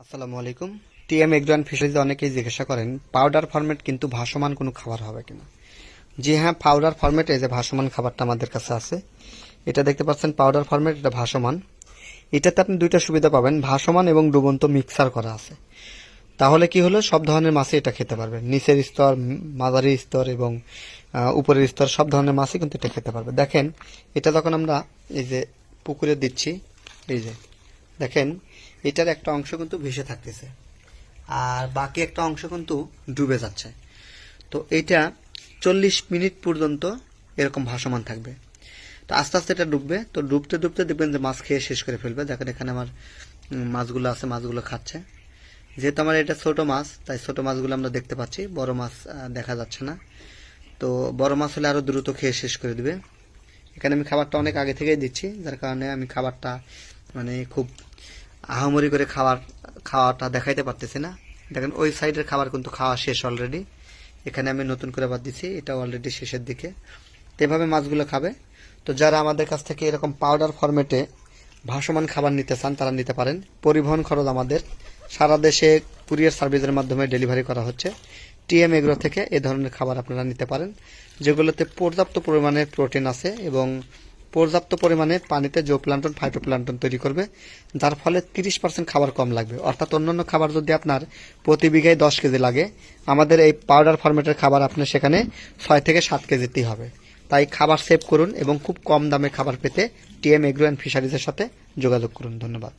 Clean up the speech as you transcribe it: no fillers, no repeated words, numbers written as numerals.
আসসালামু আলাইকুম। TM agro and ফিশারিজে অনেকেই জিজ্ঞাসা করেন পাউডার ফরম্যাট কিন্তু ভাসমান কোনো খাবার হবে কিনা। জি হ্যাঁ, পাউডার ফরম্যাটে যে ভাসমান খাবারটা আমাদের কাছে আছে, এটা দেখতে পাচ্ছেন পাউডার ফরম্যাট, এটা ভাসমান। এটাতে আপনি দুইটা সুবিধা পাবেন, ভাসমান এবং ডুবন্ত মিক্সার করা আছে। তাহলে কি হলো, সব ধরনের মাছই এটা খেতে পারবেন, নিচের স্তর, মাঝারি স্তর এবং উপরের স্তর সব ধরনের মাছই কিন্তু এটা খেতে পারবে। দেখেন, এটা যখন আমরা এই যে পুকুরে দিচ্ছি, এই যে দেখেন এটার একটা অংশ কিন্তু ভেসে থাকতেছে আর বাকি একটা অংশ কিন্তু ডুবে যাচ্ছে। তো এটা 40 মিনিট পর্যন্ত এরকম ভাসমান থাকবে। তো আস্তে আস্তে এটা ডুববে, তো ডুবতে ডুবতে দেখবেন যে মাছ খেয়ে শেষ করে ফেলবে। দেখেন এখানে আমার মাছগুলো আছে, মাছগুলো খাচ্ছে। যেহেতু আমার এটা ছোট মাছ, তাই ছোট মাছগুলো আমরা দেখতে পাচ্ছি, বড় মাছ দেখা যাচ্ছে না। তো বড় মাছ হলে আরো দ্রুত খেয়ে শেষ করে দিবে। এখানে আমি খাবারটা অনেক আগে থেকেই দিচ্ছি, যার কারণে আমি খাবারটা মানে খুব আহামরি করে খাওয়াটা দেখাইতে পারতেছি না। দেখেন ওই সাইডের খাবার কিন্তু খাওয়া শেষ অলরেডি। এখানে আমি নতুন করে বাদ দিচ্ছি, এটা অলরেডি শেষের দিকে। তো এভাবে মাছগুলো খাবে। তো যারা আমাদের কাছ থেকে এরকম পাউডার ফরম্যাটে ভাসমান খাবার নিতে চান তারা নিতে পারেন। পরিবহন খরচ আমাদের সারা দেশে কুরিয়ার সার্ভিসের মাধ্যমে ডেলিভারি করা হচ্ছে। টিএম এগ্রো থেকে এ ধরনের খাবার আপনারা নিতে পারেন, যেগুলোতে পর্যাপ্ত পরিমাণে প্রোটিন আছে এবং পর্যাপ্ত পরিমাণে পানিতে জোপ্লান্টন ফাইটোপ্লান্টন তৈরি করবে, যার ফলে 30% খাবার কম লাগবে। অর্থাৎ অন্যান্য খাবার যদি আপনার প্রতি বিঘায় 10 কেজি লাগে, আমাদের এই পাউডার ফরম্যাটের খাবার আপনার সেখানে 6 থেকে 7 কেজিতেই হবে। তাই খাবার সেভ করুন এবং খুব কম দামে খাবার পেতে টিএম এগ্রো অ্যান্ড ফিশারিজের সাথে যোগাযোগ করুন। ধন্যবাদ।